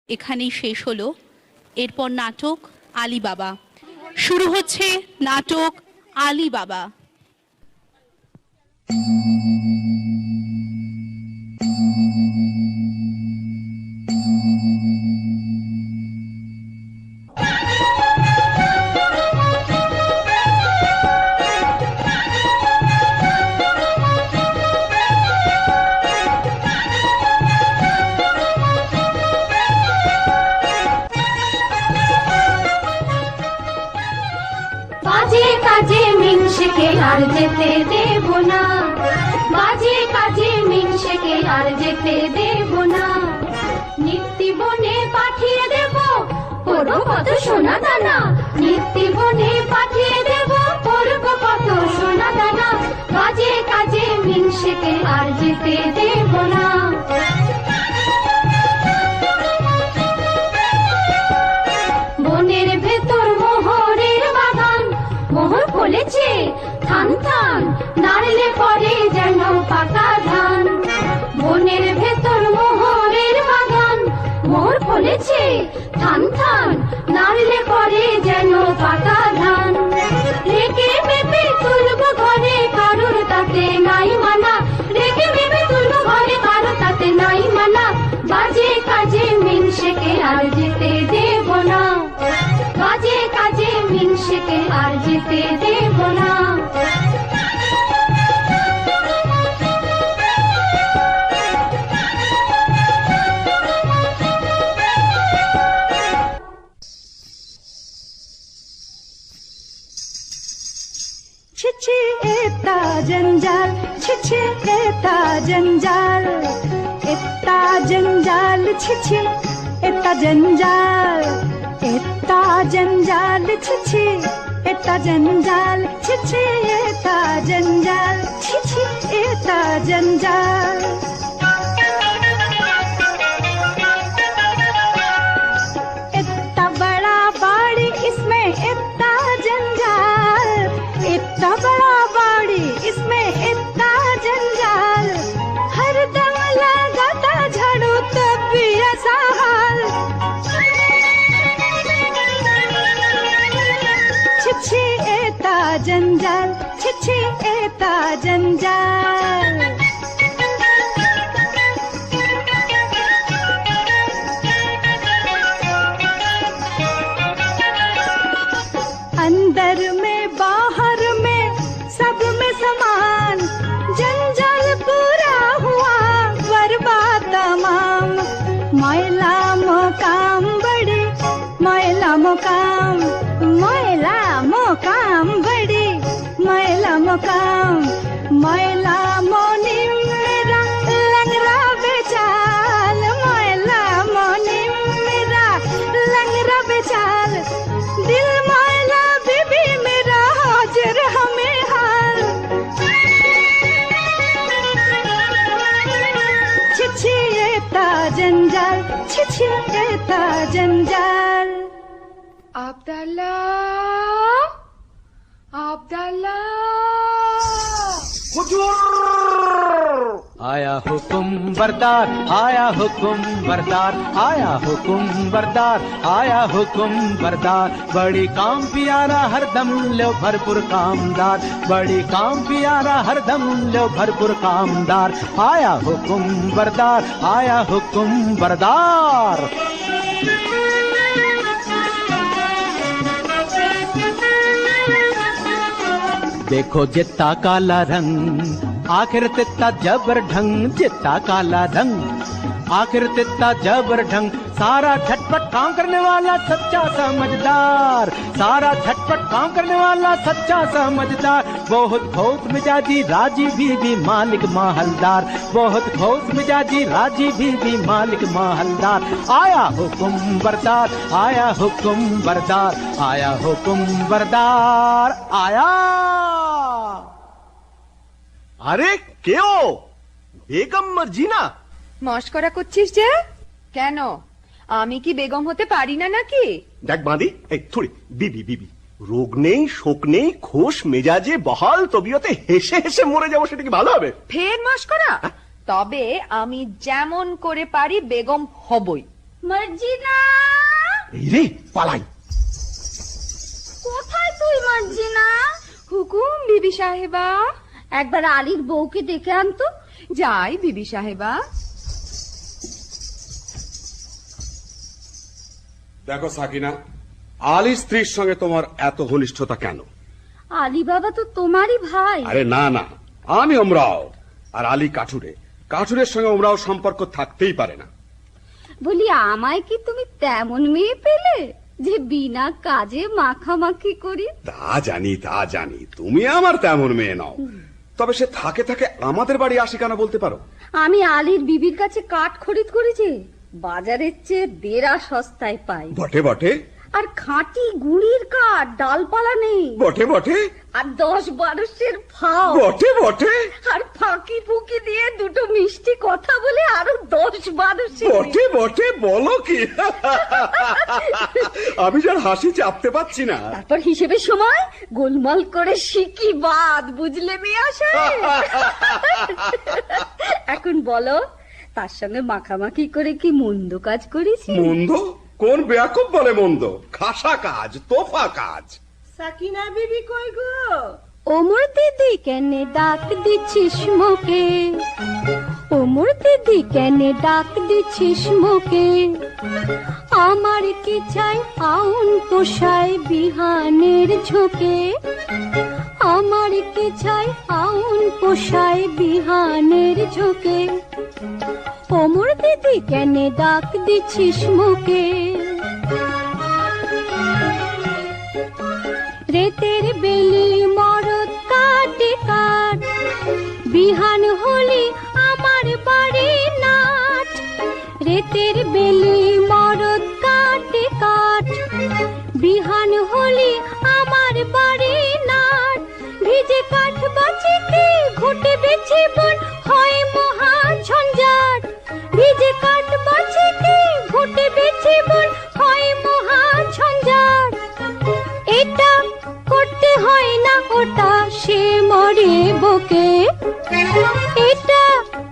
এখানেই শেষ হলো। এরপর নাটক আলী বাবা শুরু হচ্ছে। নাটক আলী বাবা। বাজে কাজে মিনসেকে আর যেতে দেব না, বাজে কাজে মিনসেকে আর যেতে দেব না। নিত্যি বনে পাঠিয়ে দেব করবো কত সোনা দানা, নিত্যি বনে পাঠিয়ে দেব করবো কত সোনা দানা। বাজে কাজে মিনসেকে আর যেতে দেব না। বনের ভেতর মোহরের বাগান, মোহর ফলেছে থান থান, নাড়লে পরে যেন পাকা ধান। বনের ভেতর মোহরের বাগান, মোহর ফলেছে থান থান, নাড়লে পরে যেন পাকা ধান। রেখে মেপে তুলবো ঘরে, কারুর তাতে নাই মানা, রেখে মেপে তুলবো ঘরে, কারুর তাতে নাই মানা। বাজে কাজে মিনসেকে আর যেতে দেব না, বাজে কাজে মিনসেকে আর যেতে দেব না। छिछी एता जंजाल, छिछी एता जंजाल, एता जंजाल, छिछी एता जंजाल, एता जंजाल, छिछी एता जंजाल, छिछी एता जंजाल, छिछी एता जंजाल। इतना बड़ा बाड़ी इसमें इतना जंजाल, इतना बड़ा बाड़ी इसमें इतना जंजाल। हर दम लगाता झाड़ू तब भी ऐसा हाल। छिछी एता जंजाल, छिछी एता जंजाल। अंदर में बाहर में सब में समान, जंजाल पूरा हुआ बर्बाद तमाम। मैला मोकाम बड़ी, मैला मोकाम, मैला मोकाम बड़ी, मैला मोकाम। मैला मोनी मेरा लंगरा बेचाल, मैला मोनी मेरा लंगरा बेचाल। दिल मैला बीबी मेरा हाजिर हमें हाल। छिछी एता जंजाल, छिछी एता जंजाल। আবদাল্লা, আবদাল্লা। आया हुकुम बरदार, आया हुकुम बरदार, आया हुकुम बरदार, आया हुकुम बरदार। बड़ी काम पियारा हरदम लो भरपूर कामदार, बड़ी काम पियारा हरदम लो भरपूर कामदार। आया हुकुम बरदार, आया हुकुम बरदार। देखो जितना काला रंग, आखिर तित्ता जबर ढंग, जितना काला रंग, आखिर तित्ता जबर ढंग। सारा झटपट काम करने वाला सच्चा समझदार, सारा झटपट काम करने वाला सच्चा समझदार। बहुत खोस मिजाजी राजी बीबी मालिक माहलदार, बहुत खोस मिजाजी राजी बीबी मालिक माहलदार। आया हुकुम बरदार, आया हुकुम बरदार, आया हुकुम बरदार। आया আরে কেও বেগম মার্জিনা, মস্করা করছিস যে কেন? আমি কি বেগম হতে পারি না নাকি? দেখ বাঁধি, এই থুড়ি বিবি বিবি, রোগ নেই শোক নেই, খোশ মেজাজে বহাল তবিয়তে হেসে হেসে মরে যাবো, সেটা কি ভালো হবে? ফের মস্করা? তবে আমি যেমন করে পারি বেগম হবই। মার্জিনা, এই রে পালাই। কোথায় তুই মার্জিনা? হুকুম বিবি সাহেবা। একবার আলীর বউকে ডেকে আনতো। যাই বিবি সাহেবা। দেখো সাকিনা, আলী স্ত্রীর সঙ্গে তোমার এত ঘনিষ্ঠতা কেন? আলী বাবা তো তোমারই ভাই। আরে না না, আমি ওমরাও আর আলী কাঠুরে। কাঠুরের সঙ্গে ওমরাও সম্পর্ক থাকতেই পারে না। বলি, আমায় কি তুমি তেমন মেয়ে পেলে যে বিনা কাজে মাখামাখি করি? তা জানি তুমি আমার তেমন মেয়ে নও। তবে সে থাকে থাকে আমাদের বাড়ি আসি কেন বলতে পারো? আমি আলীর বিবির কাছে কাঠ খরিদ করেছি, বাজারের চেয়ে বেড়া সস্তায় পাই। বটে বটে আর খাঁটি গুড়ির কাঠ, ডালপালা নেই। বটে বটে আর 10-12 ফাও। বটে বটে আর ফাঁকি ফুকি দিয়ে দুটো মিষ্টি কথা বলে আরো 10-12 বটে বটে বলো কি? আমি যার হাসি চাপতে পারছি না। তারপর হিসেবের সময় গোলমাল করে শিকি বাদ, বুঝলে মেয়ে সাহেব? এখন বলো, তার সঙ্গে মাখামাখি করে কি মন্দ কাজ করেছি? মন্দ? কোন বেয়াকুব বলে মন্দ? খাসা কাজ, তোফা কাজ। সাকিনা বিবি কই গো? ওমর দিদি কেনে ডাক দিচ্ছিস মোকে? ওমর দিদি কেনে ডাক দিচ্ছিস মোকে? আমার কি চাই আউন পোষায় বিহানের ঝোঁকে? আমার কি চাই আউন পোষায় বিহানের ঝোঁকে? ওমর দিদি কেনে ডাক দিচ্ছিস মোকে? রেতের বেলি মরদ কাটে কাট, বিহান হলি আমার বাড়ি নাট। রেতের বেলি মরদ কাটে কাট, বিহান হলি আমার বাড়ি নাট। ভিজে কাঠ বাঁচে কি ঘুটে বেছে বন হয় মহা ঝঞ্ঝাট। ভিজে কাঠ বাঁচে কি ঘুটে বেছে বন হয় মহা ঝঞ্ঝাট। এটা করতে হয় না ওটা সে মরে বকে। এটা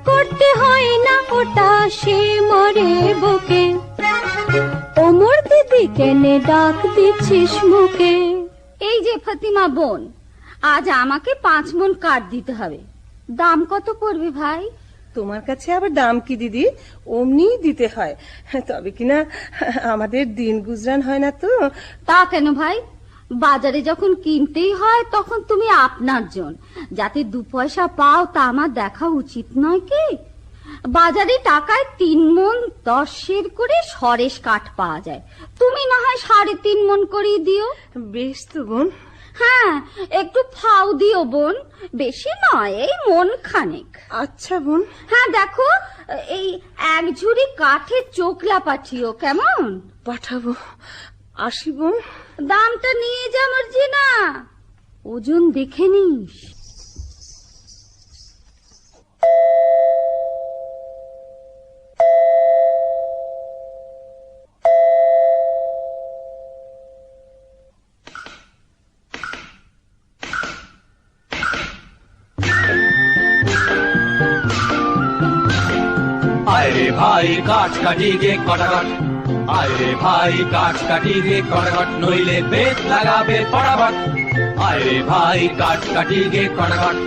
করতে হয় না ওটা সে মরে বকে। ওমর দিদি কেনে ডাক দিচ্ছিস মুখে? এই যে ফাতিমা বোন, আজ আমাকে 5 মণ কাঠ দিতে হবে। দাম কত পড়বে ভাই? তোমার কাছে আবার দাম কি দিদি, অমনিই দিতে হয়। তবে কিনা আমাদের দিন গুজরান হয় না তো। তা কেন ভাই? বাজারে যখন কিনতেই হয় তখন তুমি আপনার জন, যাতে 2 পয়সা পাও তা আমার দেখা উচিত নয় কি? বাজারে টাকায় 3 মণ 10 করে সরেস কাঠ পাওয়া যায়। তুমি না হয় 3.5 মণ করে দিও। বেশ তো বোন। হ্যাঁ, একটু ফাও দিও বোন, বেশি নয়, এই মন খানেক। আচ্ছা বোন। হ্যাঁ দেখো, এই 1 ঝুড়ি কাঠের চোখলা পাঠিও, কেমন? পাঠাবো। আসি বোন। দামটা নিয়ে যা মার্জিনা, ওজন দেখে নিস। আরে ভাই কাঠ কাটি গে কটাকট, আরে ভাই কাঠ কাটি গে কটাকট, নইলে বেত লাগাবে পড়াবট। আরে ভাই কাঠ কাটি গে কটাকট,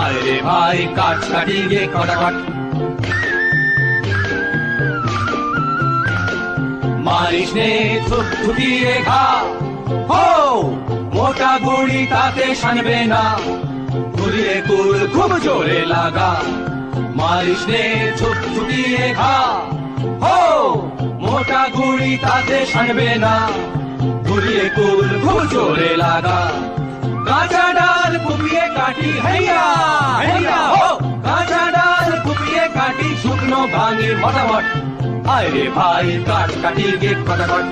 আরে ভাই কাঠ কাটি গে কটাকট। মারিস নে থুতথুতিয়ে ঘা, হো মোটা গুড়ি তাতে শানবে না, ঘুরিয়ে কুল খুব জোরে লাগা। মারিস নে থুতথুতিয়ে ঘা, হো মোটা গুড়ি তাতে শানবে না, ঘুরিয়ে কুল খুব জোরে লাগা। কাঁচা ডাল কুপিয়ে কাটি হেইয়া হেইয়া, হো কাঁচা ডাল কুপিয়ে কাটি শুকনো ভাঙি মোটামট। আরে ভাই কাঠ কাটি গে কটাকট,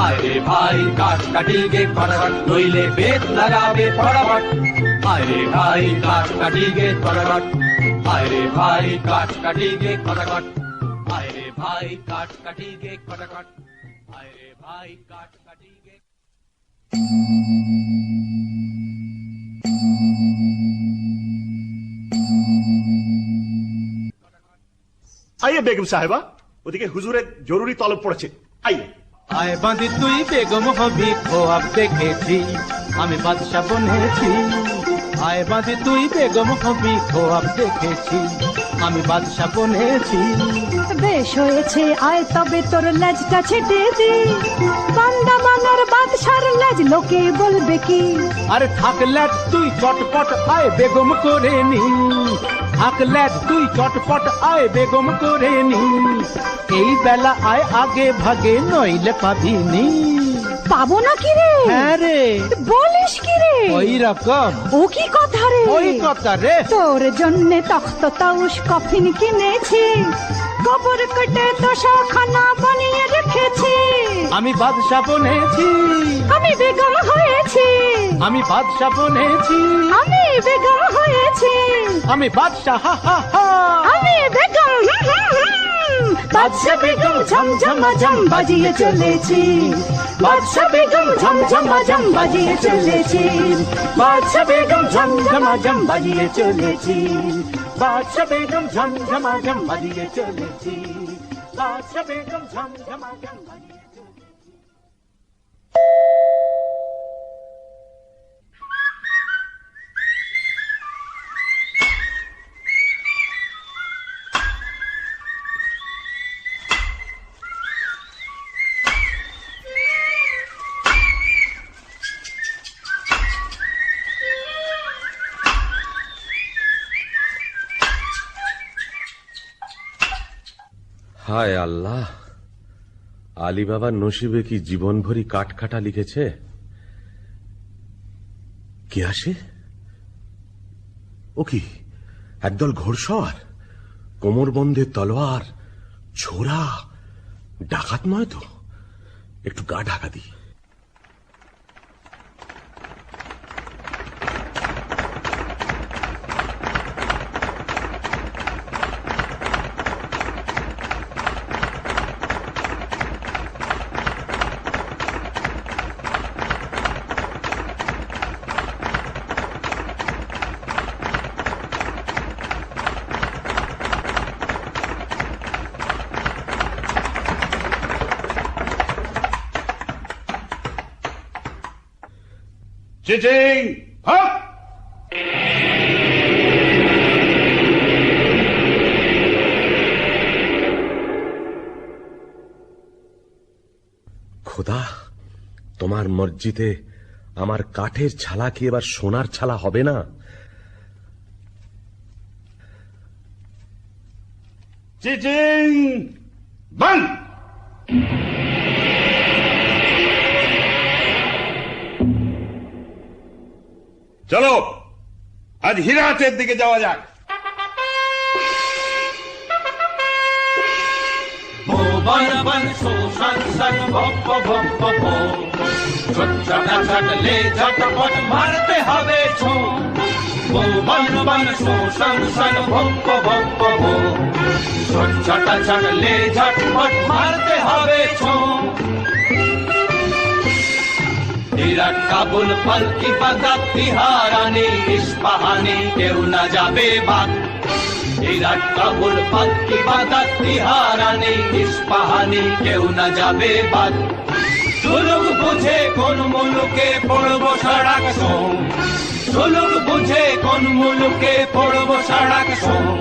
আরে ভাই কাঠ কাটি গে কটাকট, নইলে বেত লাগাবে পড়াবট। আরে ভাই কাঠ কাটি গে কটাকট, আরে ভাই কাঠ কাটি গে কটাকট, আরে ভাই কাঠ কাটি গে কটাকট, আরে ভাই কাঠ কাটি গে। आइए बेगम साहिबा, ওদিকে হুজুরের জরুরি তলব পড়েছে। আই আয় বাঁধি তুই বেগম হবি খোয়াব দেখেছি, আমি বাদশা বনেছি। আয় বাঁধি তুই বেগম হবি খোয়াব দেখেছি, আমি বাদশা বনেছি। বেশ হয়েছে, আয় তবে তোর লেজটা ছেটে দি, বান্দা মানার বাদশার লেজ লোকে বলবে কি? আরে থাক ল্যাজ তুই চটপট আয় বেগম করে নি, থাক ল্যাজ তুই চটপট আয় বেগম করে নি। এই বেলা আয় আগে ভাগে নইলে পাবিনি। পাবো না কি রে? হ্যাঁ রে, বলিস কি রে? ওই রকম, ও কি কথা রে? ওই কথা রে। তোর জন্যে তখ্ত তাউস কফিন কিনেছি, কবর কেটে তোষাখানা বানিয়ে রেখেছি। আমি বাদশা বনেছি, আমি বেগম হয়েছি, আমি বাদশা বনেছি, আমি বেগম হয়েছি, আমি বাদশা হা হা হা। আমি বেগম বাদশা বেগম ঝমঝমাঝম বাজিয়ে চলেছি, বাদশা বেগম ঝমঝমাঝম বাজিয়ে চলেছি, বাদশা বেগম ঝমঝমাঝম বাজিয়ে চলেছি, বাদশা বেগম ঝমঝমাঝম বাজিয়ে চলেছি, বাদশা বেগম ঝমঝমাঝম বাজিয়ে চলেছি। হায় আল্লাহ, আলী বাবার নসিবে কি জীবন ভরি কাটখাটা লিখেছে। কে আসে? ও কি একদল ঘোড়সওয়ার, কোমরবন্ধে তলোয়ার, ছোরা, ডাকাত নয় তো? একটু গা ঢাকা দিই। চিচিং হক। খোদা, তোমার মসজিদে আমার কাঠের ছালা কি এবার সোনার ছালা হবে না? চিচিং বন্ধ। চলো আজ হীরাহাটের দিকে যাওয়া যাক। বন বন শোষণ সন ভপ ভপ ভো, ছটলে ঝটপট মারতে হবে ছো। বন বন শোষণ সন ভপ ভপ ভো, ছটলে ঝটপট মারতে হবে ছো। ইরাক, কাবুল, পালকি, বাগদাদ, তিহারানি, ইস্পাহানি কেউ না যাবে বাদ। ইরাক, কাবুল, পালকি, বাগদাদ, তিহারানি, ইস্পাহানি কেউ না যাবে বাদ। সুলুক বুঝে কোন মুলুকে পড়বো সাড়াক সোম, সুলুক বুঝে কোন মুলুকে পড়বো সাড়াক সোম।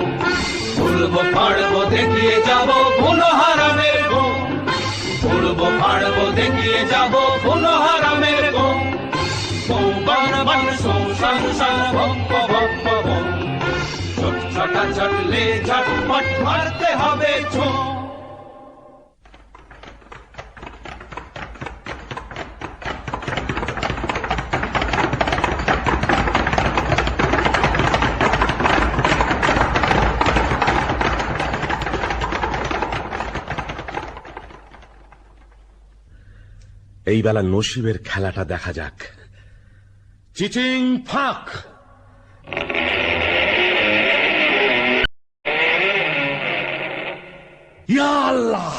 উড়বো পাড়বো দেখিয়ে যাবো কোনো হারামের ঘুম, উড়বো পাড়বো দেখিয়ে যাবো কোনো হারামের ঘুম। বন বন শোষণ সন ভপ ভপ ভো, ছটা ছটলে ঝটপট মারতে হবে ছো। এই বেলা নসিবের খেলাটা দেখা যাক। চিচিং ফাঁক। ইয়া আল্লাহ,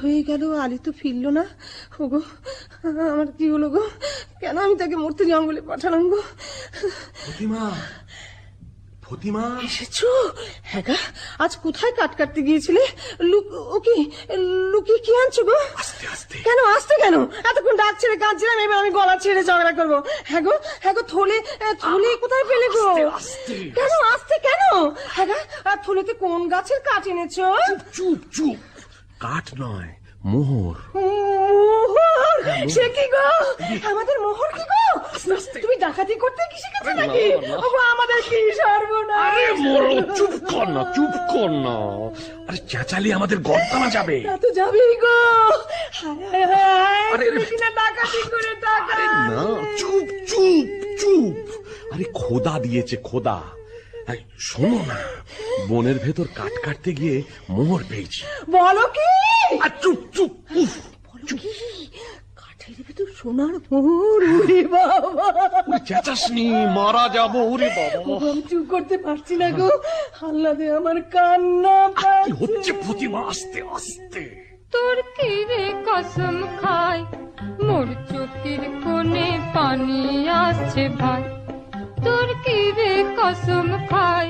হয়ে গেল, আলী তো ফিরলো না। ওগো, আমার কি হলো গো? কেন আমি তাকে মরতে জঙ্গলে পাঠালাম গো? ফতিমা, ফতিমা, এসেছো? হ্যাঁ গা, আজ কোথায় কাট কাটতে গিয়েছিলে? লুকিয়ে কি আনছো গো? আস্তে আস্তে। কেন আসতে? কেন এতক্ষণ ডাক ছেড়ে কাঁদছিলাম, এবার আমি গলা ছেড়ে ঝগড়া করবো? হ্যাঁ গো, থলে কোথায় পেলে গো? কেন আসতে? কেন? হ্যাঁ গা, আর থলেতে কোন গাছের কাঠ এনেছো? চুপ চুপ, কাঠ নয়, মোহর। মোহর? সে কি গো? আমাদের মোহর কি গো? তুমি ডাকাতি করতে কি শিখেছো নাকি? ওগো, আমাদের কি সর্বনাশ! আরে মোর, চুপ কর না, চুপ কর না। আরে চেঁচালি আমাদের গর্দানা যাবে। তা তো যাবেই গো। হায় হায়, তুমি কিনা ডাকাতি করে টাকা। না, চুপ চুপ চুপ। আরে খোদা দিয়েছে, খোদা। এই, শোনো না, বনের ভেতর কাঠ কাটতে গিয়ে মোহর পেয়েছি। বলো কি? আর চুপ চুপ, উফ, বলো কি? কাঠের ভেতর সোনার মোহর? ওরে বাবা, চেঁচাসনি, মারা যাবো। ওরে বাবা, আমি চুপ করতে পারছি না গো। আল্লাদে আমার কান্না কি হচ্ছে ফতিমা? আস্তে আস্তে। তোর কি রে কসম খাই, মোর চোখের কোণে পানি আসছে ভাই। তোর কি রে কসম খাই,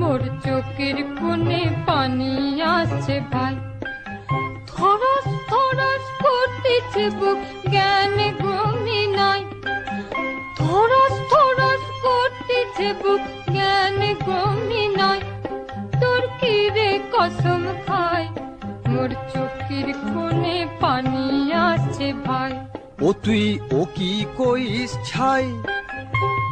মোর চোখের কোণে পানি আসছে ভাই। থরস থরস করতেছে বুক, জ্ঞান গমি নাই। থরস থরস করতেছে বুক, জ্ঞান গমি নাই। তোর কি রে কসম খাই, মোর চোখের কোণে পানি আসছে ভাই। ও তুই ও কি কইস ছাই,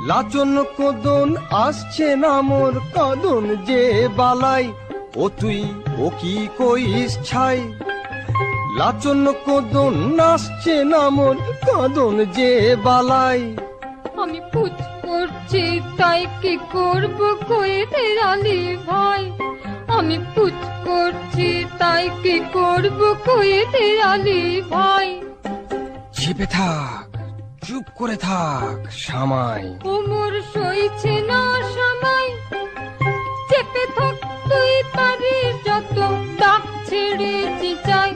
লাচন কদন আসছে না মোর কদন যে বালাই। ও তুই ও কি কইস ছাই, লাচন কদন আসছে না মোর কদন যে বালাই। আমি পুচ করছি তাই কি করবো কইতে আলী ভাই। আমি পুচ করছি তাই কি করবো কইতে আলী ভাই। চেপে থাক, চুপ করে থাক সামাই। ওমর সইছে না সময়, চেপে থাক তুই পারি যত, ডাক ছেড়ে চিচাই।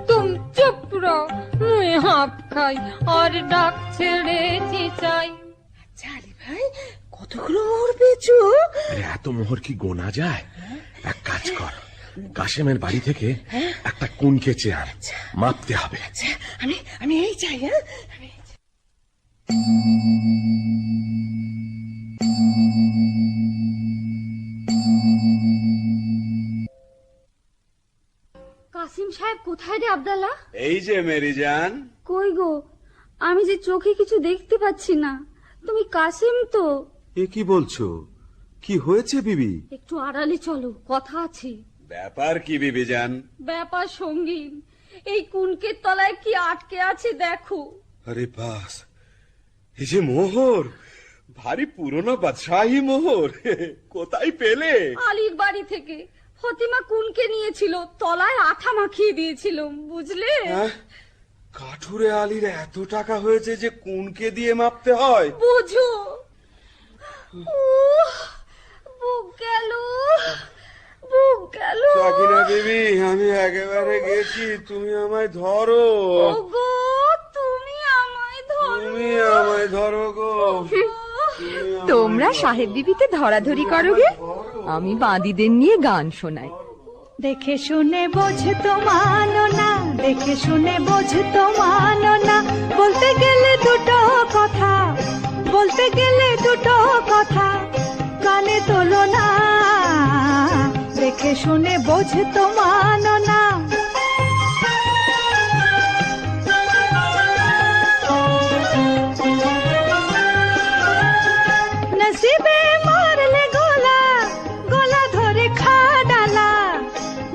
তুম চুপ রো, মুই হাঁপ খাই আর ডাক ছেড়ে চিচাই। আলী ভাই, কতগুলো মোহর পেয়েছো? আরে এত মোহর কি গোনা যায়? এক কাজ কর, কাশেমের বাড়ি থেকে একটা কুন কেচে আন, মাপতে হবে। আমি এই চাই। হ্যাঁ, কাসিম সাহেব কোথায় রে আব্দাল্লাহ? এই যে মেরি জান। কই গো, আমি যে চোখে কিছু দেখতে পাচ্ছি না। তুমি কাসিম তো? এ কি বলছো? কি হয়েছে বিবি? একটু আড়ালে চলো, কথা আছে। ব্যাপার কি বিবি জান? ব্যাপার সঙ্গীন, এই কুনকের তলায় কি আটকে আছে দেখো। আরে বাস, এই যে মোহর, ভারী পুরনো বাদশাহী মোহর। কোথায় পেলে? আলীর বাড়ি থেকে। ফতিমা কুনকে নিয়েছিল, তলায় আঠা মাখিয়ে দিয়েছিল, বুঝলে? কাঠুরে আলীর এত টাকা হয়েছে যে কুনকে দিয়ে মাপতে হয়? বুঝো। বুক গেল, বুক গেল। সাকিনা বিবি, আমি একেবারে গেছি, তুমি আমায় ধরো। ওগো, তুমি আমায় ধরো। তুমি আমায় ধরো গো। তোমরা সাহেব বিবিতে ধরাধরি করো গে, আমি বাঁদিদের নিয়ে গান শোনাই। দেখে শুনে বোঝ তো মানো না, দেখে শুনে বোঝ তো মানো না। বলতে গেলে দুটো কথা, বলতে গেলে দুটো কথা, কানে তোলো না। দেখে শুনে বোঝ তো মানো না। নসিবে মারলে গোলা, গোলা ধরে খা ডালা।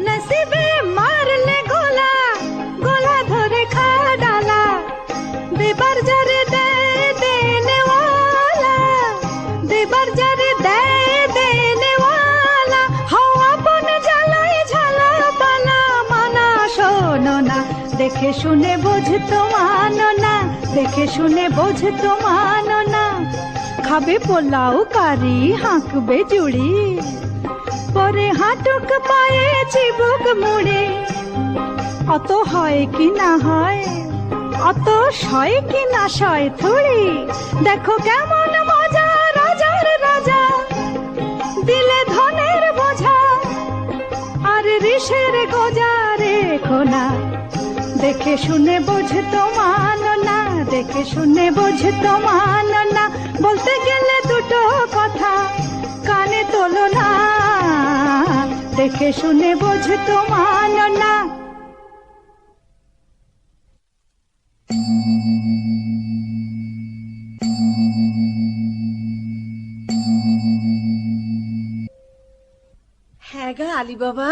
নসিবে মারলে গোলা, গোলা ধরে খা ডালা। দেবার যারে দেয় দেনেওয়ালা, দেবার যারে দেয় দেনেওয়ালা। হাওয়া বনে জ্বালায় ঝালা পালা, মানা শোনো না। দেখে শুনে বোঝ তো মানো না, দেখে শুনে বোঝ তো মানো না। খাবে পোলাও কারি, হাঁকবে জুড়ি, পরে হাঁটুক পায়ে চিবুক মুড়ে। অত হয় কি না হয়, অত সয় কি না সয় থুড়ি। দেখো কেমন মজা রাজার রাজা, দিলে ধনের বোঝা আর ঋষের গোজা রেখো না। দেখে শুনে বুঝতো মানো না, দেখে শুনে বুঝতো মানো না, বলতে গেলে দুটো কথা কানে তোলো না। দেখে শুনে বুঝতো মানো না। হ্যাঁ গা আলী বাবা,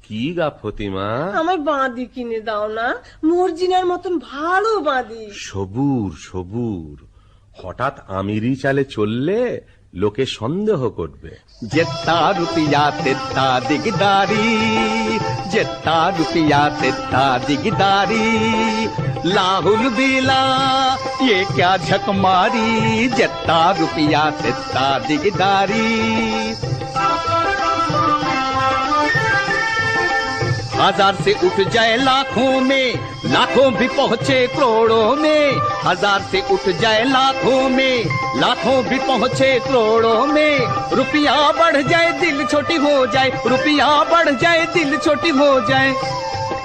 কি গা ফতিমা? আমার বাঁধি কিনে দাও না, মর্জিনার মতন ভালো বাঁধি। সবুর সবুর, হঠাৎ আমিরি চালে চললে লোকে সন্দেহ করবে। जितना रुपया तितना दिगदारी, जितना रुपया तितना दिगदारी, लाहुल बीला ये क्या झक मारी, जितना रुपया तितना दिगदारी। हजार से उठ जाए लाखों में, लाखों भी पहुंचे करोड़ों में। हजार से उठ जाए लाखों में, लाखों भी पहुंचे करोड़ों में। रुपया बढ़ जाए दिल छोटी हो जाए, रुपया बढ़ जाए दिल छोटी हो जाए।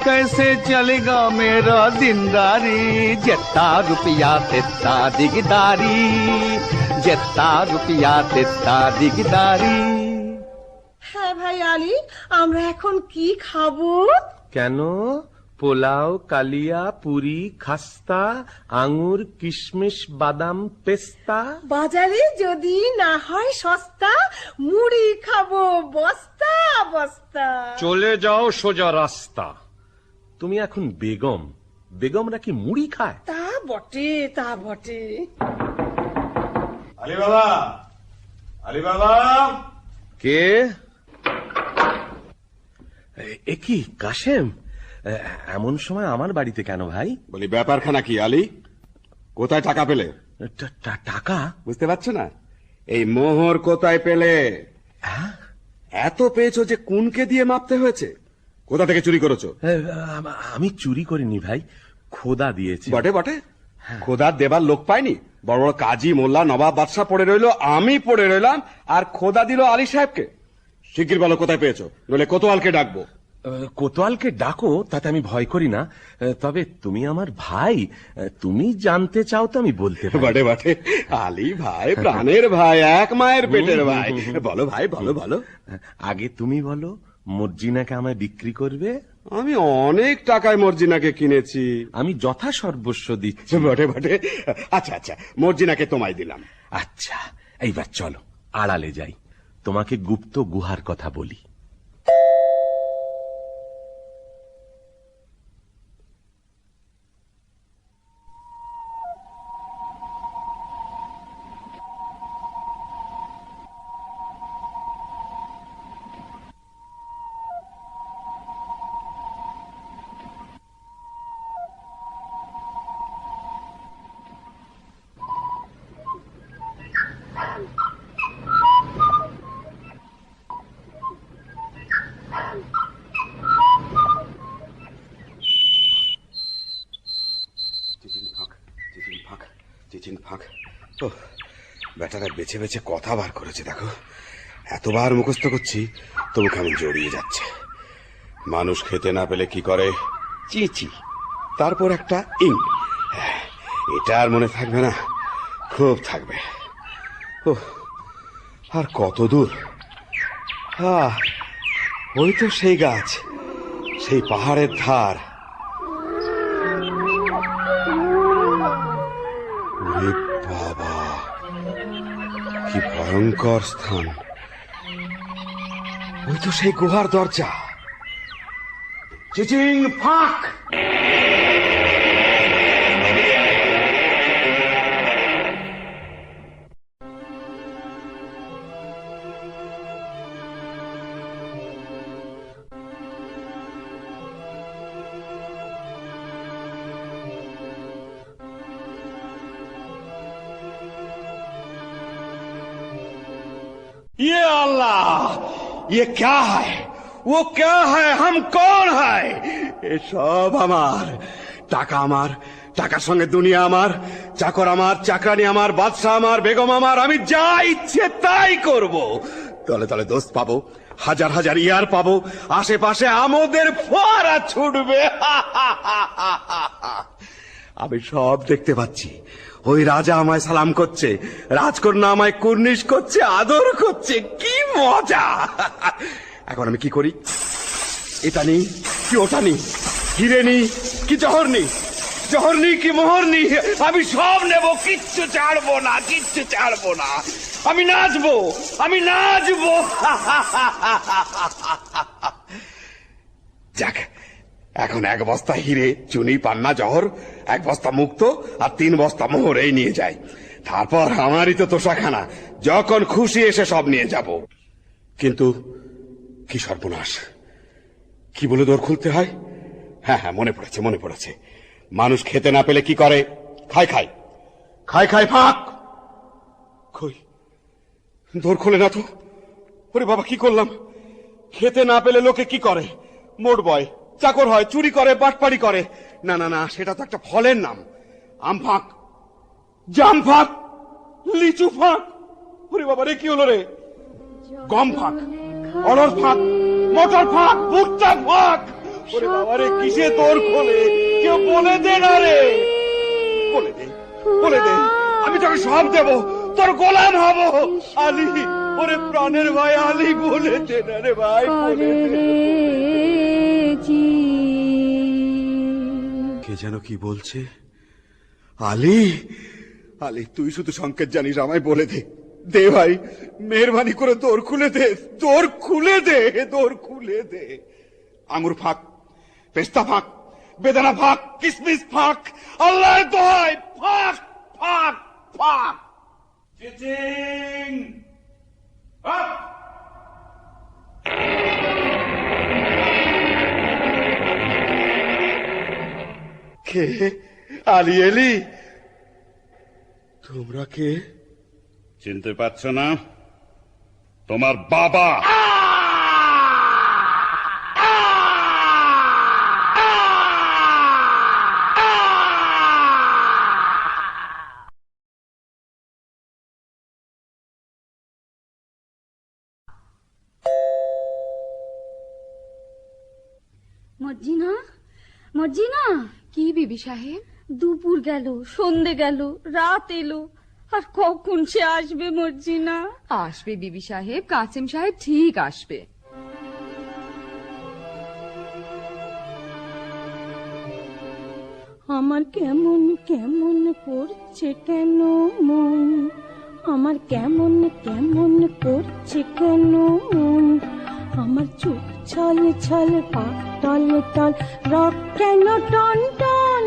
कैसे चलेगा मेरा दिनदारी, जितना रुपया तितना दिगदारी, जितना रुपया तितना दिगदारी। হ্যাঁ ভাই আলী, আমরা এখন কি খাবো? কেন? পোলাও, কালিয়া, পুরি, খাস্তা, আঙ্গুর, কিশমিশ, বাদাম, পেস্তা। বাজারে যদি না হয় সস্তা, মুড়ি খাবো বস্তা বস্তা। চলে যাও সোজা রাস্তা। তুমি এখন বেগম, বেগমরা কি মুড়ি খায়? তা বটে, তা বটে। আলী বাবা, আলী বাবা। কে? এ কি কাশেম, এমন সময় আমার বাড়িতে কেন ভাই? বলি ব্যাপারখানা কি আলী? কোথায় টাকা পেলে? টাকা? বুঝতে পারছো না? এই মোহর কোথায় পেলে? এত পেয়েছো যে কুনকে দিয়ে মাপতে হয়েছে। কোথা থেকে চুরি করেছো? আমি চুরি করিনি ভাই, খোদা দিয়েছে। বটে বটে, খোদা দেবার লোক পাইনি। বড় বড় কাজী, মোল্লা, নবাব, বাদশাহ পড়ে রইলো, আমি পড়ে রইলাম, আর খোদা দিল আলী সাহেবকে। শিগগির বলো কোথায় পেয়েছো, নইলে কোতোয়ালকে ডাকবো। কোতোয়ালকে ডাকো, তাতে আমি ভয় করি না। তবে তুমি আমার ভাই, তুমি জানতে চাও তো আমি বলতে পারি। বটে বটে, আলী ভাই প্রাণের ভাই, এক মায়ের পেটের ভাই। বলো ভাই, বলো বলো। আগে তুমি বলো, মর্জিনাকে আমায় বিক্রি করবে? আমি অনেক টাকায় মর্জিনাকে কিনেছি। আমি যথা সর্বস্ব দিচ্ছি। বটে বটে, আচ্ছা আচ্ছা, মর্জিনাকে তোমায় দিলাম। আচ্ছা, এইবার চলো আড়ালে যাই, তোমাকে গুপ্ত গুহার কথা বলি। বেটারা বেছে বেছে কথা বার করেছে দেখো। এতবার মুখস্থ করছি তবু কেমন জড়িয়ে যাচ্ছে। মানুষ খেতে না পেলে কি করে? চিচি, তারপর একটা ইং। এটা আর মনে থাকবে না? খুব থাকবে। ও, আর কত দূর? ওই তো সেই গাছ, সেই পাহাড়ের ধার। বাবা, কি ভয়ঙ্কর স্থান! ওই তো সেই গুহার দরজা। চিচিং ফাঁক! ये अल्लाह, ये क्या है? वो क्या है, हम कौन है? এসব আমার, টাকা আমার, টাকার সঙ্গে দুনিয়া আমার, চাকর আমার, চাকরানি আমার, বাদশাহ আমার, বেগম আমার, আমি যা ইচ্ছে তাই করব। তলে তলে দোস্ত পাবো, হাজার হাজার ইয়ার পাবো, আশেপাশে আমাদের ফোয়ারা ছুটবে। আমি সব দেখতে পাচ্ছি। ওই রাজা আমায় সালাম করছে, রাজকন্যা আমায় কুর্নিশ করছে, আদর করছে, কি মজা। এখন আমি কি করি? এটা নি কি ওটা নি, হিরে নি কি জহর নি, জহর নি কি মোহর নি, আমি সব নেব, কিচ্ছু ছাড়বো না, কিচ্ছু ছাড়বো না। আমি নাচবো, আমি নাচবো। যাক, এখন 1 বস্তা হিরে, চুনি, পান্না, জহর, 1 বস্তা মুক্ত আর 3 বস্তা মোহর এই নিয়ে যাই। তারপর আমারই তো তোষাখানা, যখন খুশি এসে সব নিয়ে যাব। কিন্তু কি সর্বনাশ, কি বলে দোর খুলতে হয়? হ্যাঁ হ্যাঁ, মনে পড়েছে, মনে পড়েছে। মানুষ খেতে না পেলে কি করে? খায় খায়, খায় খায় ফাঁক। কই, দোর খোলে না তো। ওরে বাবা, কি করলাম? খেতে না পেলে লোকে কি করে? মোট বয়, চাকর হয়, চুরি করে, বাটপাড়ি করে। না না না, সেটা তো একটা ফলের নাম। আম ফাঁক, জাম ফাঁক, লিচু ফাঁক। ওরে বাবা রে, কি হলো রে? গম ফাঁক, অড়হর ফাঁক, মটর ফাঁক, ভুট্টা ফাঁক। ওরে বাবা রে, কিসে তোর খোলে? কেউ বলে দে না রে, বলে দে, বলে দে। আমি তোকে সব দেব, তোর গোলাম হব। আলী, ওরে প্রাণের ভাই আলী, বলে দে না রে ভাই, বলে দে। কে যেন কি বলছে? আলী, আলী, তুই শুধু সংকেত জানিস, আমায় বলে দে। দে ভাই, মেহরবানি করে দোর খুলে দে, দোর খুলে দে, দোর খুলে দে। আঙুর ফাঁক, পেস্তা ফাঁক, বেদানা ফাঁক, কিসমিস ফাঁক, আল্লাহর দোহাই ফাঁক, ফাঁক, ফাঁক। চিচিং আপ। কে? আলী এলি? তোমরা কে? চিনতে পারছো না? তোমার বাবা। মর্জিনা, মর্জিনা। কি বিবি সাহেব? দুপুর গেল, সন্ধে গেল, রাত এলো, আর কখন সে আসবে মর্জিনা? আসবে বিবি সাহেব, কাসেম সাহেব ঠিক আসবে। আমার কেমন কেমন করছে কেন মন, আমার কেমন কেমন করছে কেন মন, আমার চোখ ছল ছল, পাক টল টল, রক কেন টন টন,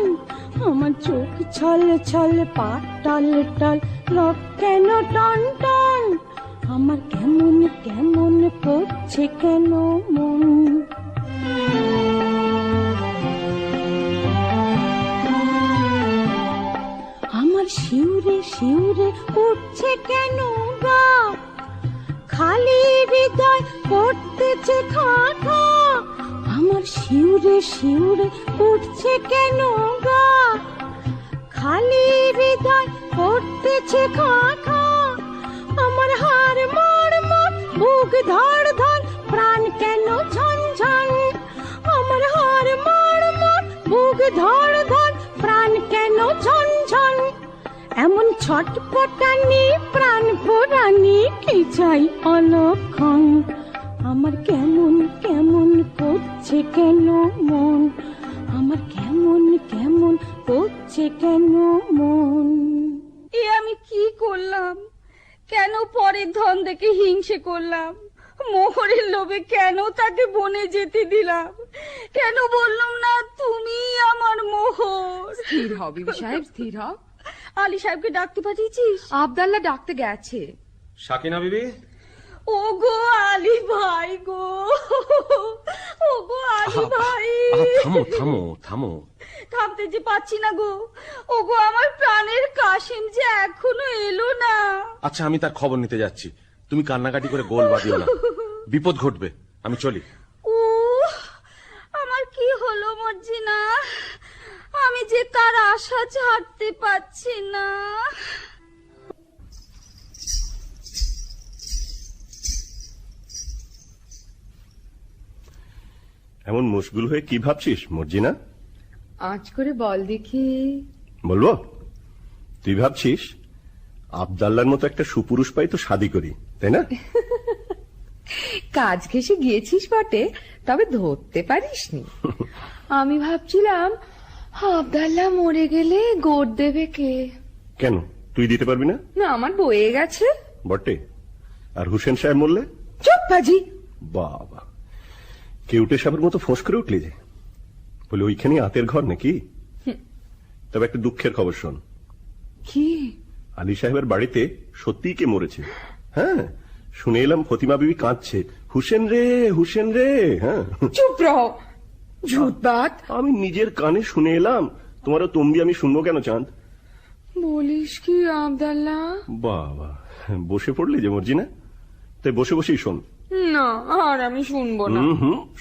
আমার চোখ ছল ছল, পাক টল টল, রক কেন টন টন, আমার কেমন কেমন করছে কেন মন। আমার শিউরে শিউরে উঠছে কেন গা, খালি হৃদয় করতেছে খা খা, আমার শিউরে শিউরে উঠছে কেন গা, খালি হৃদয় করতেছে খা খা, আমার হাড় মোড় মোড়, বুক ধড় ধড়, প্রাণ কেন ঝন ঝন, আমার হাড় মোড় মোড়, বুক ধড় ধড়, প্রাণ কেন ঝন ঝন, এমন ছটপটানি প্রাণ পোড়ানি কি চাই অলক্ষণ, আমার কেমন কেমন করছে কেন মন, আমার কেমন কেমন করছে কেন মন। এ আমি কি করলাম? কেন পরের ধন দেখে হিংসে করলাম? মোহরের লোভে কেন তাকে বনে যেতে দিলাম? কেন বললাম না তুমি আমার মোহর? স্থির হও বিবি সাহেব, স্থির হও। আলী সাহেবকে ডাকতে পাঠিয়েছিস? আবদাল্লাহ ডাকতে গেছে। সাকিনা বিবি? ও গো আলী ভাই গো, ও গো আলী ভাই। থামো থামো থামো। থামতে যে পাচ্ছি না গো। ও গো আমার প্রাণের কাশিম যে এখনো এলো না। আচ্ছা, আমি তার খবর নিতে যাচ্ছি, তুমি কান্নাকাটি করে গোল বাঁধিও না, বিপদ ঘটবে। আমি চলি। ও হলো মর্জিনা, আমি যে তার আশা ছাড়তে পারছি না। এমন মুশগুল হয়ে কি ভাবছিস মর্জিনা? আজ করে বল দেখি। বলবো? তুই ভাবছিস আবদাল্লার মতো একটা সুপুরুষ পাই তো শাদি করি, তাই না? কাজ ঘেসে গিয়েছিস বটে, তবে ধরতে পারিসনি। আমি ভাবছিলাম আবদাল্লাহ মরে গেলে গোদ দেবে কে? কেন, তুই দিতে পারবি না? না, আমার বয়ে গেছে। বটে। আর হুসেন সাহেব মরলে? চুপ বাজি। বাবা, কেউটে সাহেবের মতো ফোঁস করে উঠলি যে। বলে ওইখানে আতের ঘর নাকি? তবে একটা দুঃখের খবর শোন। কি? আলী সাহেবের বাড়িতে সত্যিই কে মরেছে। হ্যাঁ, শুনে এলাম ফতিমা বিবি কাঁদছে, হুসেন রে হুসেন রে। হ্যাঁ, চুপ রহ, ঝুটবাত। আমি নিজের কানে শুনে এলাম, তোমারও তম্বি আমি শুনবো কেন চাঁদ? বলিস কি আবদাল্লাহ? বাবা, বসে পড়লি যে মর্জিনা, তাই বসে বসেই শোন। না, আর আমি শুনবো না।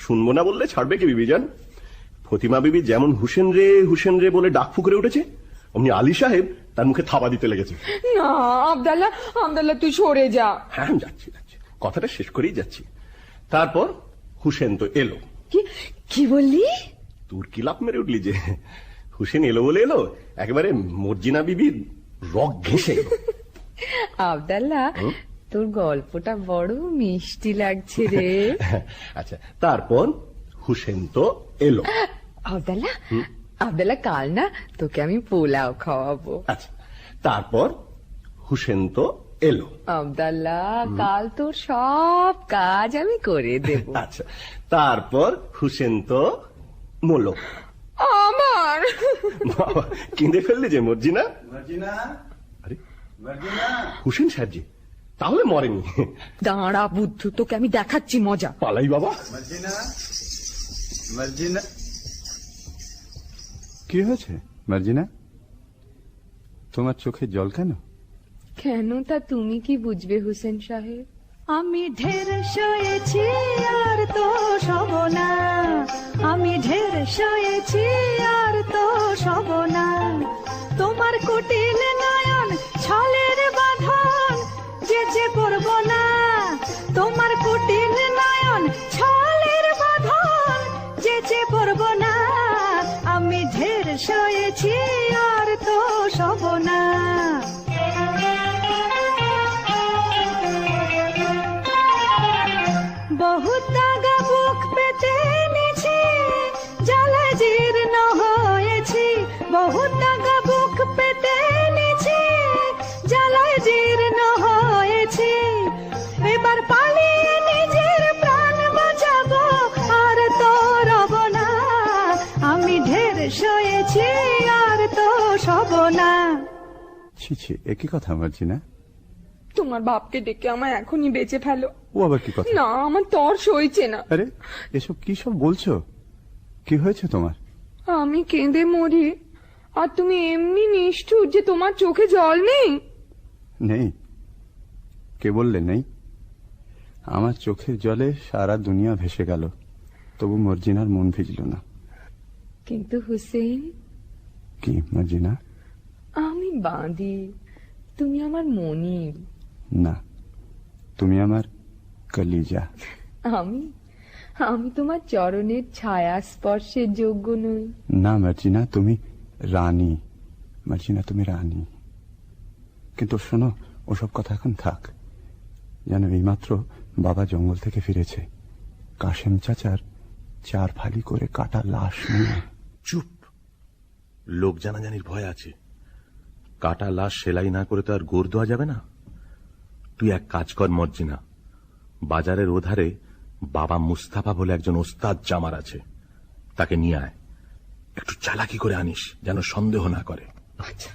শুনবো না বললে ছাড়বে কি বিবি জান? ফতিমা বিবি যেমন হুসেন রে বলে ডাক ফুকরে উঠেছে, অমনি আলী সাহেব তার মুখে থাবা দিতে লেগেছে। না আবদাল্লাহ, আবদাল্লাহ তুই সরে যা। হ্যাঁ, যাচ্ছি কথাটা শেষ করেই যাচ্ছি। তারপর হুসেন তো এলো। কি বললি? তোর কি লাভ মেরে উঠলি যে? হুসেন এলো বলে এলো, একেবারে মর্জিনা বিবির রগ ঘেঁষে এলো। আবদাল্লাহ, তোর গল্পটা বড় মিষ্টি লাগছে রে। আচ্ছা, তারপর হুসেন তো এলো। আবদাল্লাহ, আবদাল্লাহ কাল না তোকে আমি পোলাও খাওয়াবো। আচ্ছা, তারপর হুসেন তো এলো। আবদাল্লাহ, কাল তোর সব কাজ আমি করে দেব। আচ্ছা, তারপর হুসেন তো মলো। আমার বাবা, কেঁদে ফেললি যে মর্জিনা? মর্জিনা, আরে মর্জিনা। হুসেন সাহেবজি তাহলে মরেনি? দাঁড়া বুদ্ধু, তোকে আমি দেখাচ্ছি মজা। পালাই বাবা। মর্জিনা, মর্জিনা। কি হয়েছে মার্জিনা? তোমার চোখে জল কেন? কেন তা তুমি কি বুঝবে হুসেন সাহেব? আমি ঢের সয়েছি আর তো সব না, আমি ঢের সয়েছি আর তো সব না। তোমার কুটিল নয়ন ছলের বাঁধন যে যে করব না, তোমার কুটিল নয়ন ছলের বাঁধন যে যে করব না। আমি ঢের সয়েছি আর তো সব না। বহুত দাগা বুক পেতে নিছি, জ্বালা জীর্ণ হয়েছি। বহুত দাগা বুক পেতে নিছি, জ্বালায় জীর্ণ হয়েছি। এবার পালিয়ে নিজের প্রাণ বাঁচাবো আর তো রব না। আমি ঢের সয়েছি আর তো সব না। ছি ছি, একই কথা মার্জিনা। তোমার বাপকে ডেকে আমায় এখনই বেঁচে ফেলো। ও আবার কি কথা? না, আমার তর সইছে না। আরে এসব কি সব বলছো? কি হয়েছে তোমার? আমি কেঁদে মরি আর তুমি এমনি নিষ্ঠুর যে তোমার চোখে জল নেই। নেই? কে বললে নেই? আমার চোখের জলে সারা দুনিয়া ভেসে গেল, তবু মর্জিনার মন ভিজল না। কিন্তু হুসেন, কি মর্জিনা? আমি বাঁধি, তুমি আমার মনির। না, তুমি আমার কলিজা। আমি তোমার চরণের ছায়া স্পর্শের যোগ্য নই। না মার্জিনা, তুমি রানী। মার্জিনা, তুমি রানী। কিন্তু শোনো, ওসব কথা এখন থাক। জানো, এইমাত্র বাবা জঙ্গল থেকে ফিরেছে, কাশেম চাচার 4 ফালি করে কাটা লাশ নিয়ে। চুপ, লোক জানাজানির ভয় আছে। কাটা লাশ সেলাই না করে তো আর গোর দেওয়া যাবে না। তুই এক কাজ কর মর্জিনা, বাজারের ওধারে বাবা মুস্তাফা বলে একজন ওস্তাদ জামার আছে, তাকে নিয়ে আয়। একটু চালাকি করে আনিস, যেন সন্দেহ না করে। আচ্ছা।